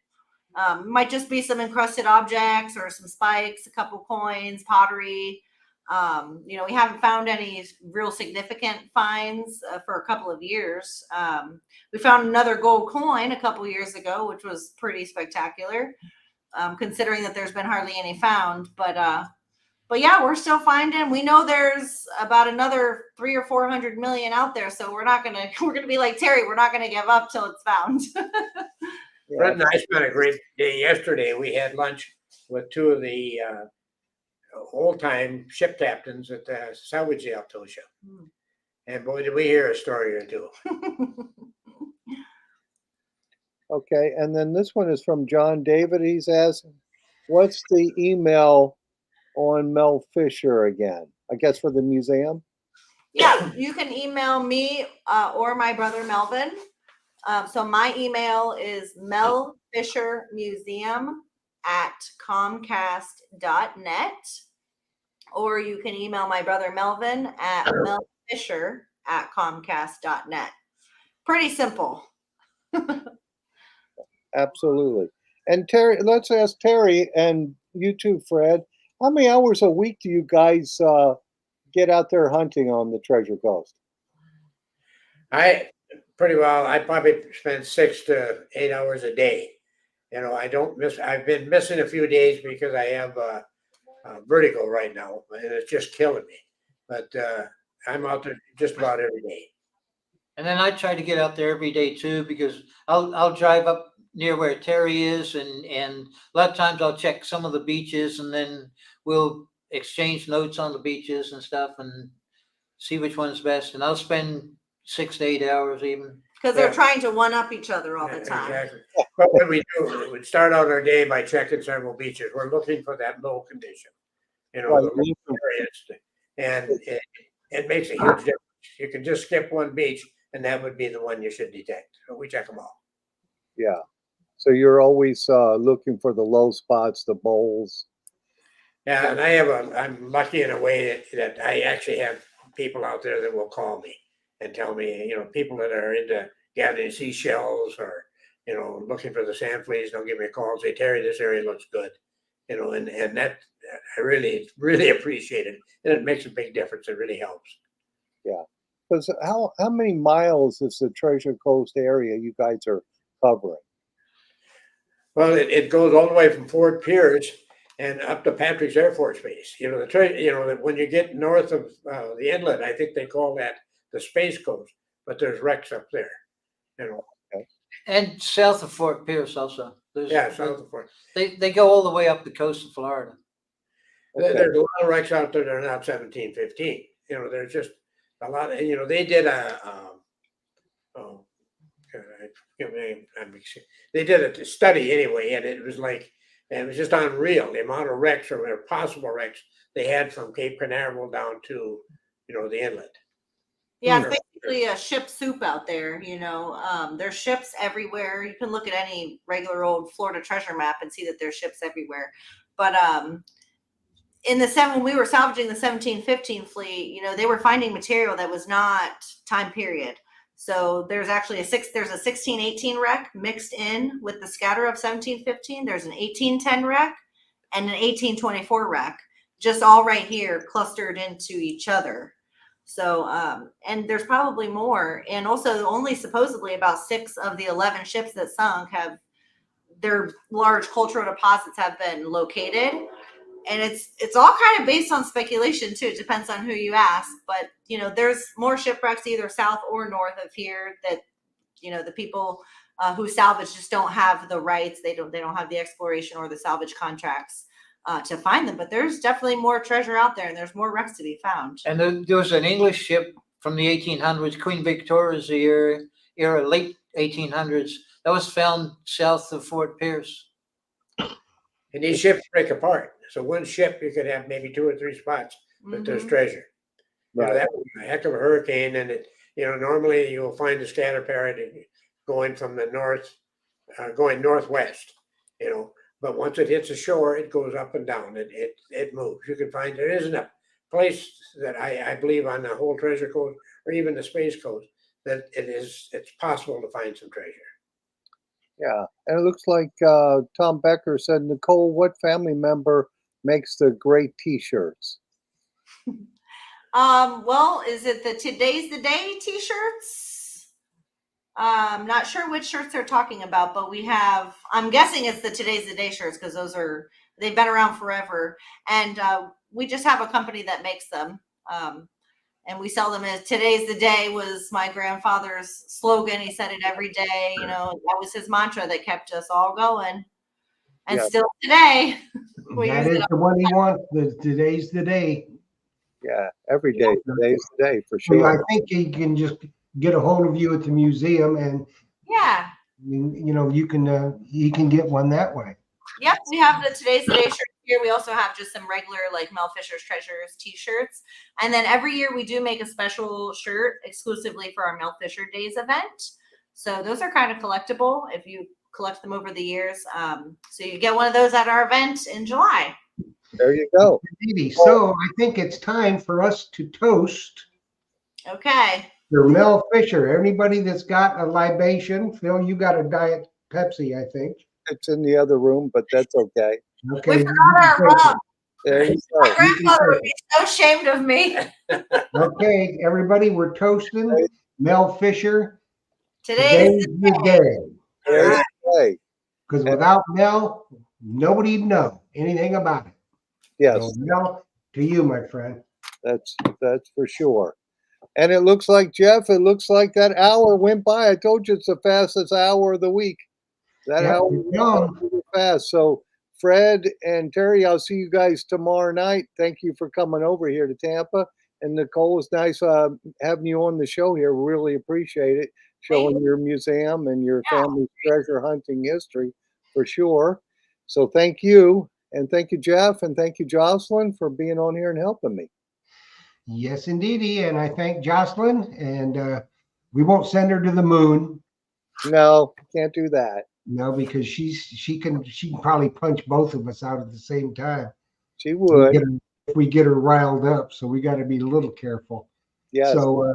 Might just be some encrusted objects or some spikes, a couple coins, pottery. We haven't found any real significant finds for a couple of years. We found another gold coin a couple years ago, which was pretty spectacular, considering that there's been hardly any found. But yeah, we're still finding. We know there's about another 300 or 400 million out there, so we're gonna be like Terry. We're not gonna give up till it's found. Fred and I spent a great day yesterday. We had lunch with two of the old-time ship captains at the salvage the Atocha. And boy, did we hear a story or two. Okay, and then this one is from John David. He's asking, what's the email on Mel Fisher again? I guess for the museum? Yeah, you can email me or my brother Melvin. So my email is melfishermuseum@comcast.net, or you can email my brother Melvin at melfisher@comcast.net. Pretty simple. Absolutely. And Terry, let's ask Terry and you too, Fred. How many hours a week do you guys get out there hunting on the Treasure Coast? I probably spend 6 to 8 hours a day. I don't miss. I've been missing a few days because I have vertigo right now, and it's just killing me. But I'm out there just about every day. And then I try to get out there every day too, because I'll drive up near where Terry is, and a lot of times I'll check some of the beaches, and then we'll exchange notes on the beaches and stuff, and see which one's best. And I'll spend 6 to 8 hours even. Because they're trying to one up each other all the time. Exactly. But what we do, we start out our day by checking several beaches. We're looking for that low condition, Right. the low areas, and it makes a huge difference. You can just skip one beach, and that would be the one you should detect. So we check them all. Yeah. So you're always looking for the low spots, the bowls. Yeah, and I'm lucky in a way that I actually have people out there that will call me and tell me, people that are into gathering seashells or, looking for the sand fleas, they'll give me a call and say, Terry, this area looks good. And that I really, really appreciate it. And it makes a big difference. It really helps. Yeah. Because how many miles is the Treasure Coast area you guys are covering? Well, it goes all the way from Fort Pierce and up to Patrick's Air Force Base. When you get north of the inlet, I think they call that the Space Coast, but there's wrecks up there. And south of Fort Pierce also. South of Fort. They go all the way up the coast of Florida. Okay. There's a lot of wrecks out there that are not 1715. There's just a lot of, they did they did a study anyway, and it was just unreal the amount of wrecks or possible wrecks they had from Cape Canaveral down to, the inlet. Yeah, it's basically a ship soup out there. There's ships everywhere. You can look at any regular old Florida treasure map and see that there's ships everywhere. But when we were salvaging the 1715 fleet, they were finding material that was not time period. So there's actually a 1618 wreck mixed in with the scatter of 1715. There's an 1810 wreck and an 1824 wreck. just all right here clustered into each other. So, and there's probably more. And also, only supposedly about 6 of the 11 ships that sunk have their large cultural deposits have been located. And it's all kind of based on speculation too. It depends on who you ask. But there's more shipwrecks either south or north of here that the people who salvage just don't have the rights. They don't have the exploration or the salvage contracts to find them. But there's definitely more treasure out there, and there's more wrecks to be found. And there was an English ship from the 1800s, Queen Victoria's era, late 1800s, that was found south of Fort Pierce. And these ships break apart. So one ship, you could have maybe 2 or 3 spots, but there's treasure. Right. That was a heck of a hurricane, and normally you'll find the scatter parrot going from the north, going northwest. But once it hits the shore, it goes up and down. It moves. You can find there isn't a place that I believe on the whole treasure coast or even the space coast that it's possible to find some treasure. Yeah, and it looks like Tom Becker said, Nicole, what family member makes the great T-shirts? Well, is it the Today's the Day T-shirts? I'm not sure which shirts they're talking about, but we have. I'm guessing it's the Today's the Day shirts because they've been around forever, and we just have a company that makes them. And we sell them as Today's the Day was my grandfather's slogan. He said it every day. That was his mantra that kept us all going. And still today, That is the one he wants. Today's the day. Yeah, every day. Today's the day for Well, I sure. think he can just get a hold of you at the museum, and you can he can get one that way. Yep, we have the Today's the Day shirt here. We also have just some regular like Mel Fisher's Treasures T-shirts. And then every year we do make a special shirt exclusively for our Mel Fisher Days event. So those are kind of collectible if you collect them over the years. So you get one of those at our event in July. There you go. So I think it's time for us to toast. Okay. For Mel Fisher. Anybody that's got a libation, Phil, you got a Diet Pepsi, I think. It's in the other room, but that's okay. Okay. We forgot our rum. There you My go. grandmother would be so ashamed of me. Okay, everybody, we're toasting Mel Fisher. Today's the day. There you go. Because without Mel, nobody'd know anything about it. Yes, So Mel, to you, my friend. that's for sure. And it looks like, Jeff, that hour went by. I told you it's the fastest hour of the week. That Yep, hour it's went gone. by really fast. So Fred and Terry, I'll see you guys tomorrow night. Thank you for coming over here to Tampa. And Nicole, it's nice having you on the show here. Really appreciate it. Showing your museum and your family's treasure hunting history for sure. So thank you. And thank you, Jeff. And thank you, Jocelyn, for being on here and helping me. Yes, indeedy. And I thank Jocelyn. And we won't send her to the moon. No, can't do that. No, because she can probably punch both of us out at the same time. She would. If we get her riled up. So we got to be a little careful. Yes. So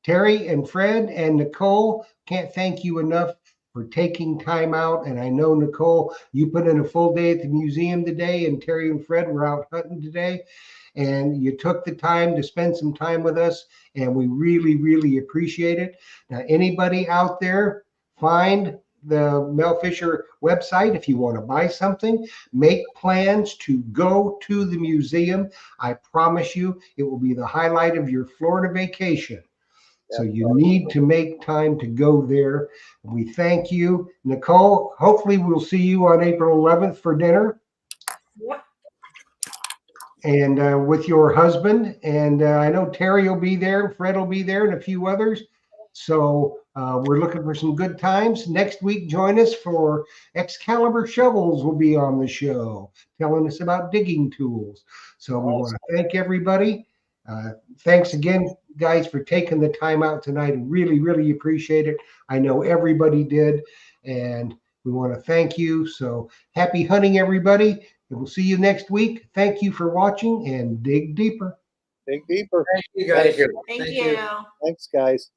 Terry and Fred and Nicole, can't thank you enough for taking time out. And I know, Nicole, you put in a full day at the museum today, and Terry and Fred were out hunting today. And you took the time to spend some time with us, and we really, really appreciate it. Now, anybody out there, find the Mel Fisher website if you want to buy something. Make plans to go to the museum. I promise you, it will be the highlight of your Florida vacation. So you need to make time to go there. We thank you, Nicole. Hopefully we'll see you on April 11th for dinner. Yep. And with your husband. And I know Terry will be there, Fred will be there, and a few others. So we're looking for some good times. Next week, join us for Excalibur Shovels will be on the show, telling us about digging tools. So we want to thank everybody. Thanks again, guys, for taking the time out tonight. Really, really appreciate it. I know everybody did. And we want to thank you. So happy hunting, everybody. And we'll see you next week. Thank you for watching, and dig deeper. Dig deeper. Thank you, guys. Thank you. Thank you. Thanks, guys.